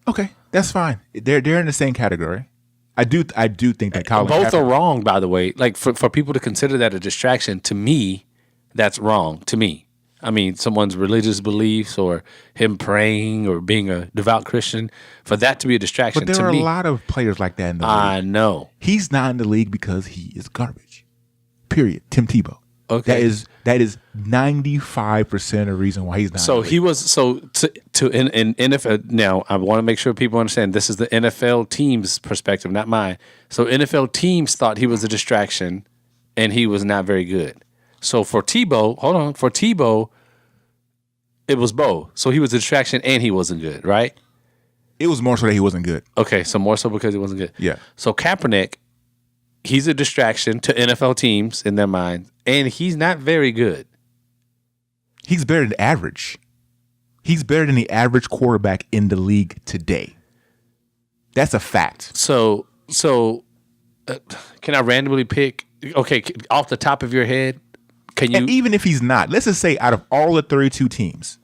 Okay, that's fine. They're in the same category. I do think that Colin both Kaepernick, are wrong, by the way. Like for people to consider that a distraction, to me, that's wrong. To me. I mean, someone's religious beliefs or him praying or being a devout Christian, for that to be a distraction. But there are a lot of players like that in the league. I know. He's not in the league because he is garbage. Period. Tim Tebow. Okay. That is 95% of the reason why he's not. So he was in NFL. Now I want to make sure people understand this is the NFL team's perspective, not mine. So NFL teams thought he was a distraction, and he was not very good. So for Tebow, it was both. So he was a distraction and he wasn't good, right? It was more so that he wasn't good. Okay, so more so because he wasn't good. Yeah. So Kaepernick, he's a distraction to NFL teams in their minds, and he's not very good. He's better than average. He's better than the average quarterback in the league today. That's a fact. So can I randomly pick? Okay, off the top of your head, can you? And even if he's not, let's just say out of all the 32 teams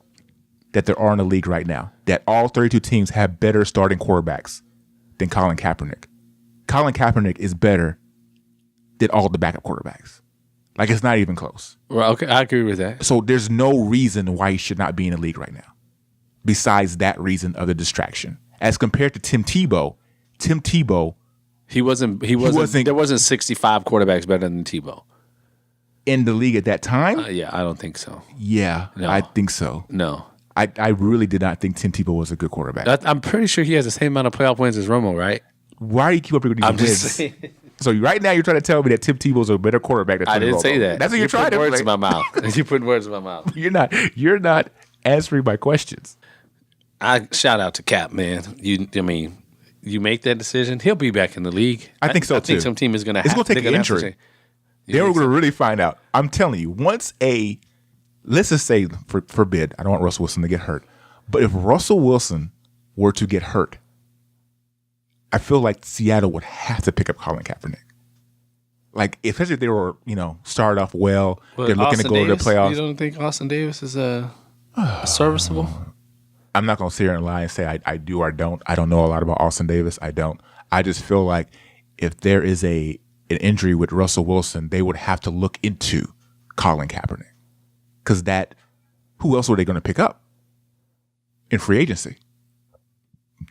that there are in the league right now, that all 32 teams have better starting quarterbacks than Colin Kaepernick. Colin Kaepernick is better than all the backup quarterbacks. Like, it's not even close. Well, okay, I agree with that. So there's no reason why he should not be in the league right now, besides that reason of the distraction. As compared to Tim Tebow, He wasn't. There wasn't 65 quarterbacks better than Tebow in the league at that time. Yeah, I don't think so. Yeah, no. I think so. No, I really did not think Tim Tebow was a good quarterback. I'm pretty sure he has the same amount of playoff wins as Romo, right? Why do you keep up with these wins? So right now you're trying to tell me that Tim Tebow's a better quarterback than Tony I didn't Romo. say that. That's what you're trying to words say. in my mouth. You put words in my mouth. You're not answering my questions. I shout out to Cap, man. You make that decision, he'll be back in the league. I think so, too. I think some team is going to have to. It's going to take an injury. Then we're going to really find out. I'm telling you, let's just say, forbid, I don't want Russell Wilson to get hurt, but if Russell Wilson were to get hurt, I feel like Seattle would have to pick up Colin Kaepernick. Like, especially if they were, started off well, they're looking to go to the playoffs. You don't think Austin Davis is serviceable? I'm not going to sit here and lie and say I do or don't. I don't know a lot about Austin Davis. I don't. I just feel like if there is an injury with Russell Wilson, they would have to look into Colin Kaepernick. Because who else were they going to pick up in free agency?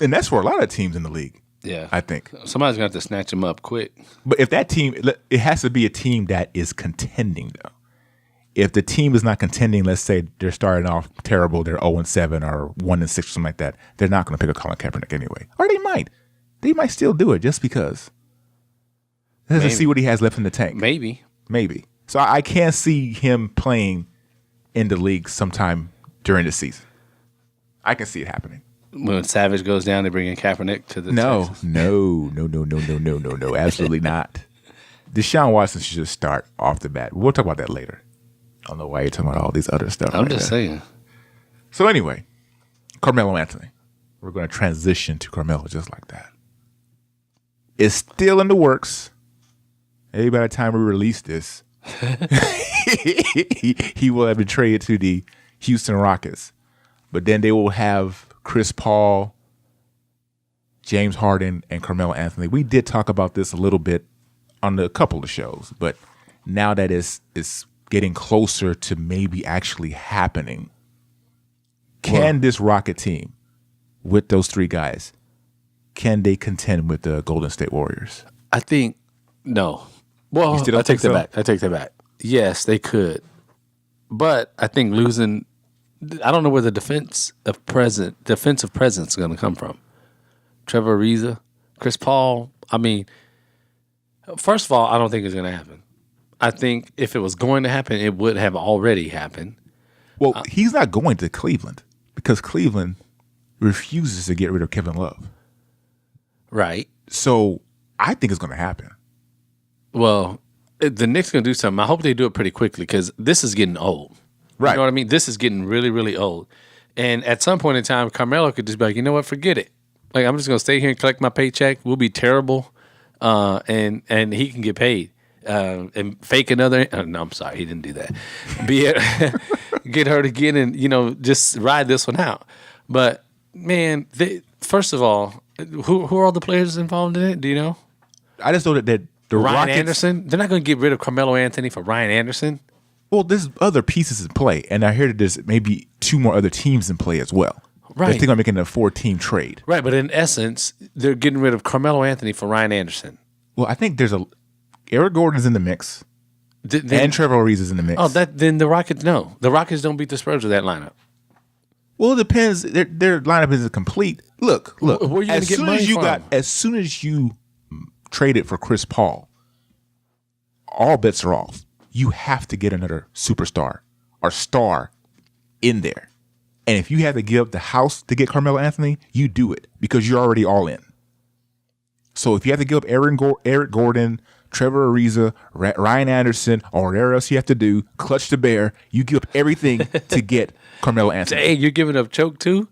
And that's for a lot of teams in the league. Yeah. I think. Somebody's going to have to snatch him up quick. But if that team, it has to be a team that is contending, though. If the team is not contending, let's say they're starting off terrible, they're 0-7 or 1-6 or something like that, they're not going to pick up Colin Kaepernick anyway. Or they might. They might still do it just because. Let's see what he has left in the tank. Maybe. So I can't see him playing in the league sometime during the season. I can see it happening. When Savage goes down, they bring in Kaepernick to the Texans. No, absolutely not. Deshaun Watson should just start off the bat. We'll talk about that later. I don't know why you're talking about all these other stuff. I'm just saying. So anyway, Carmelo Anthony. We're going to transition to Carmelo just like that. It's still in the works. Maybe by the time we release this, he will have been traded to the Houston Rockets. But then they will have Chris Paul, James Harden, and Carmelo Anthony. We did talk about this a little bit on a couple of shows, but now that it's getting closer to maybe actually happening, can this Rocket team with those three guys, can they contend with the Golden State Warriors? I think no. Well, I take that back. Yes, they could. But I think losing, I don't know where the defensive presence is going to come from. Trevor Ariza, Chris Paul. I mean, first of all, I don't think it's going to happen. I think if it was going to happen, it would have already happened. Well, he's not going to Cleveland because Cleveland refuses to get rid of Kevin Love. Right. So I think it's going to happen. Well, the Knicks going to do something. I hope they do it pretty quickly because this is getting old. Right. You know what I mean? This is getting really, really old. And at some point in time, Carmelo could just be like, you know what? Forget it. Like, I'm just going to stay here and collect my paycheck. We'll be terrible. And he can get paid. And fake another. No, I'm sorry. He didn't do that. Get hurt again and, just ride this one out. But, man, first of all, who are all the players involved in it? Do you know? I just know that the Ryan Rockets, Anderson? They're not going to get rid of Carmelo Anthony for Ryan Anderson? Well, there's other pieces in play, and I hear that there's maybe two more other teams in play as well. Right. I think I'm making a 4-team trade. Right, but in essence, they're getting rid of Carmelo Anthony for Ryan Anderson. Well, I think there's Eric Gordon's in the mix, and Trevor Ariza is in the mix. Oh, then the Rockets, no. The Rockets don't beat the Spurs with that lineup. Well, it depends. Their lineup isn't complete. Look. Where are you going to get money from? As soon as you traded for Chris Paul, all bets are off. You have to get another superstar or star in there. And if you have to give up the house to get Carmelo Anthony, you do it because you're already all in. So if you have to give up Eric Gordon, Trevor Ariza, Ryan Anderson, or whatever else you have to do, clutch the bear, you give up everything to get Carmelo Anthony. Hey, you're giving up choke too?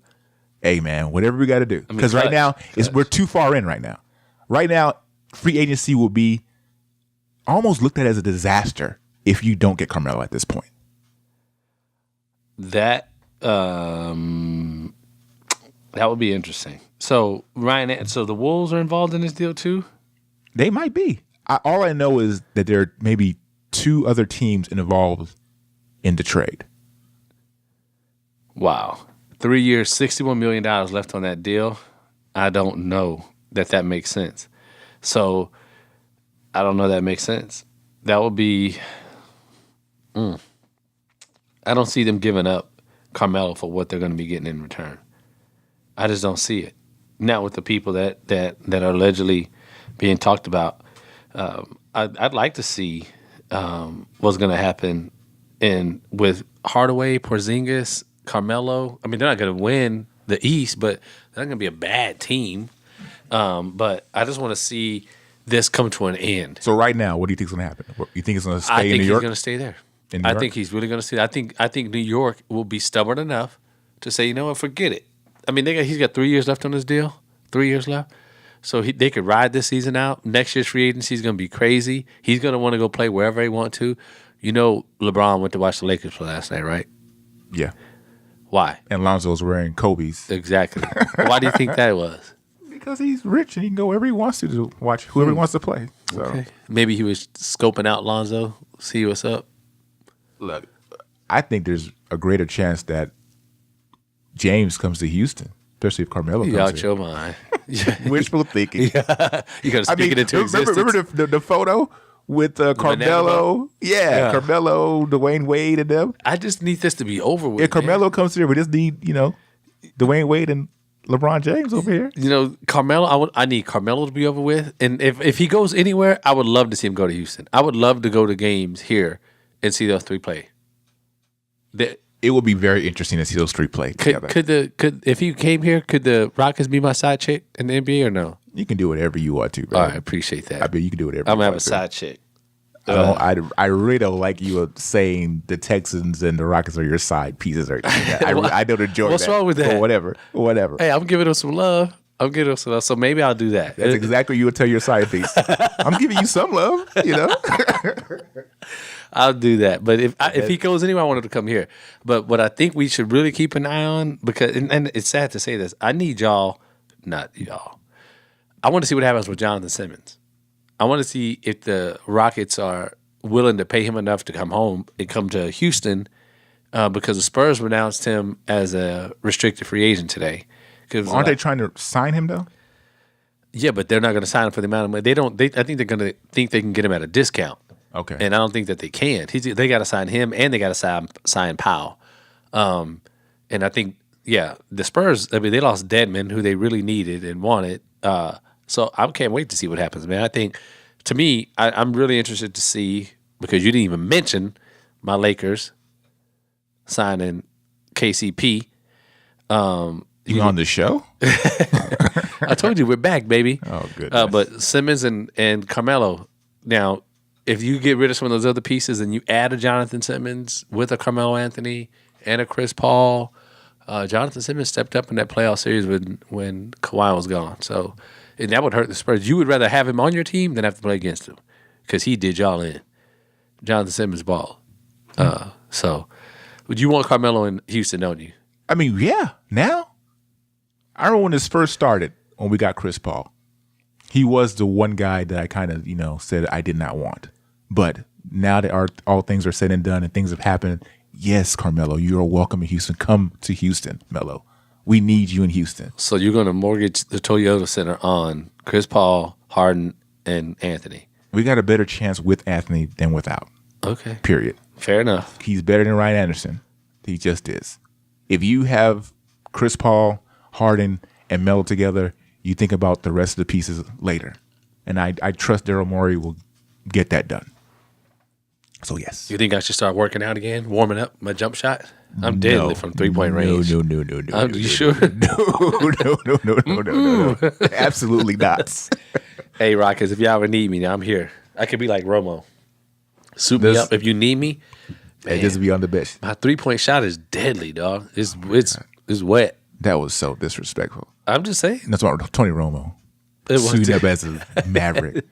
Hey, man, whatever we got to do. Because right now, we're too far in right now. Right now, free agency will be almost looked at as a disaster if you don't get Carmelo at this point. That would be interesting. So so the Wolves are involved in this deal too? They might be. All I know is that there are maybe two other teams involved in the trade. Wow. 3 years, $61 million left on that deal. I don't know that makes sense. So I don't know that makes sense. That would be... I don't see them giving up Carmelo for what they're going to be getting in return. I just don't see it. Not with the people that are allegedly being talked about. I'd like to see what's going to happen with Hardaway, Porzingis, Carmelo. I mean, they're not going to win the East, but they're not going to be a bad team. But I just want to see this come to an end. So right now, what do you think is going to happen? You think it's going to stay in New York? I think he's going to stay there. I think he's really going to stay. I think New York will be stubborn enough to say, you know what, forget it. I mean, he's got 3 years left on his deal. 3 years left. So they could ride this season out. Next year's free agency is going to be crazy. He's going to want to go play wherever he wants to. You know, LeBron went to watch the Lakers play last night, right? Yeah. Why? And Lonzo's wearing Kobe's. Exactly. Why do you think that was? Because he's rich and he can go wherever he wants to watch whoever he wants to play. So, Okay. Maybe he was scoping out Lonzo, see what's up. look, I think there's a greater chance that James comes to Houston, especially if Carmelo You comes out here. your mind. Wishful thinking. You got to speak it into existence. remember the photo with Carmelo? Yeah, Carmelo, Dwayne Wade, and them. I just need this to be over with. If Carmelo comes here, we just need Dwayne Wade and LeBron James over here. You know, Carmelo, I need Carmelo to be over with. And if he goes anywhere, I would love to see him go to Houston. I would love to go to games here and see those three play. It would be very interesting to see those three play together. Could if he came here, could the Rockets be my side chick in the NBA or no? You can do whatever you want to, bro. All right, appreciate that. I mean, you can do whatever I'm you gonna have want a to. side chick. I really don't like you saying the Texans and the Rockets are your side pieces. Or I don't enjoy What's that. wrong with that? But whatever. Hey, I'm giving him some love. So maybe I'll do that. That's exactly what you would tell your side piece. I'm giving you some love, I'll do that. But if he goes anywhere, I want him to come here. But what I think we should really keep an eye on, because and it's sad to say this, I need y'all, not y'all. I want to see what happens with Jonathan Simmons. I want to see if the Rockets are willing to pay him enough to come home and come to Houston, because the Spurs announced him as a restricted free agent today. Aren't they trying to sign him though? Yeah, but they're not going to sign him for the amount of money. I think they're going to think they can get him at a discount. Okay. And I don't think that they can. They got to sign him and they got to sign Powell. And I think, the Spurs, I mean, they lost Dedmon, who they really needed and wanted. So I can't wait to see what happens, man. I think, to me, I'm really interested to see, because you didn't even mention my Lakers signing KCP. You on the show? I told you we're back, baby. Oh, goodness. But Simmons and Carmelo. Now, if you get rid of some of those other pieces and you add a Jonathan Simmons with a Carmelo Anthony and a Chris Paul, Jonathan Simmons stepped up in that playoff series when Kawhi was gone. So, and that would hurt the Spurs. You would rather have him on your team than have to play against him, because he did y'all in. Jonathan Simmons ball. So, would you want Carmelo in Houston, don't you? I mean, yeah. Now, I remember when this first started, when we got Chris Paul, he was the one guy that I kind of, said I did not want. But now that all things are said and done and things have happened, yes, Carmelo, you are welcome in Houston. Come to Houston, Melo. We need you in Houston. So you're going to mortgage the Toyota Center on Chris Paul, Harden, and Anthony. We got a better chance with Anthony than without. Okay. Period. Fair enough. He's better than Ryan Anderson. He just is. If you have Chris Paul, Harden, and Melo together, you think about the rest of the pieces later. And I trust Daryl Morey will get that done. So, yes. You think I should start working out again, warming up my jump shot? I'm deadly from 3-point range. No. You sure? No. Absolutely not. Hey, Rockets, if y'all ever need me, I'm here. I could be like Romo. Suit me up if you need me. Hey, just be on the bench. My 3-point shot is deadly, dog. It's wet. That was so disrespectful. I'm just saying. That's why Tony Romo was suited up as a Maverick.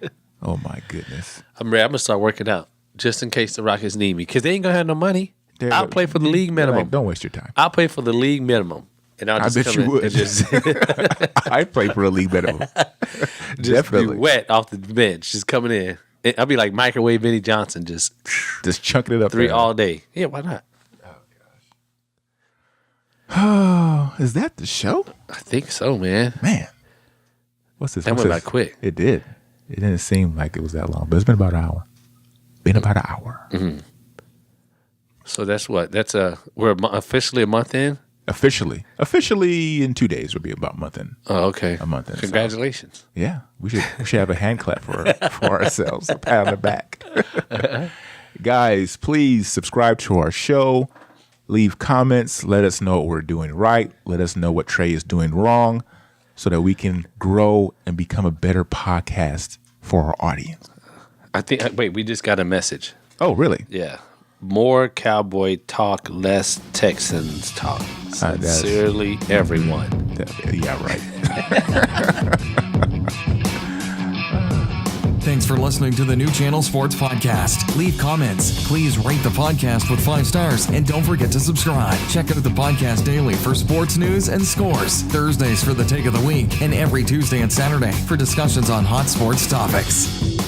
Oh, my goodness. I'm ready. I'm going to start working out just in case the Rockets need me, because they ain't going to have no money. I'll play for the league minimum. Like, don't waste your time. I'll play for the league minimum. And I'll just I bet you would. I'd play for the league minimum. Definitely. Be wet off the bench, just coming in. I'll be like microwave Vinnie Johnson, just chunking it up. 3 all day. Yeah, why not? Oh, is that the show? I think so, man. Man. What's this? That went by quick. It did. It didn't seem like it was that long, but it's been about an hour. Mm-hmm. So that's what? We're officially a month in? Officially in 2 days will be about a month in. Oh, okay. A month in. Congratulations. So, yeah, we should have a hand clap for ourselves, a pat on the back. Guys, please subscribe to our show. Leave comments. Let us know what we're doing right. Let us know what Trey is doing wrong, so that we can grow and become a better podcast for our audience. Wait, we just got a message. Oh, really? Yeah. More Cowboy talk, less Texans talk. Sincerely, everyone. Yeah, right. Thanks Thanks for listening to the New Channel Sports Podcast. Leave comments. Please rate the podcast with 5 stars. And don't forget to subscribe. Check out the podcast daily for sports news and scores. Thursdays for the take of the week. And every Tuesday and Saturday for discussions on hot sports topics.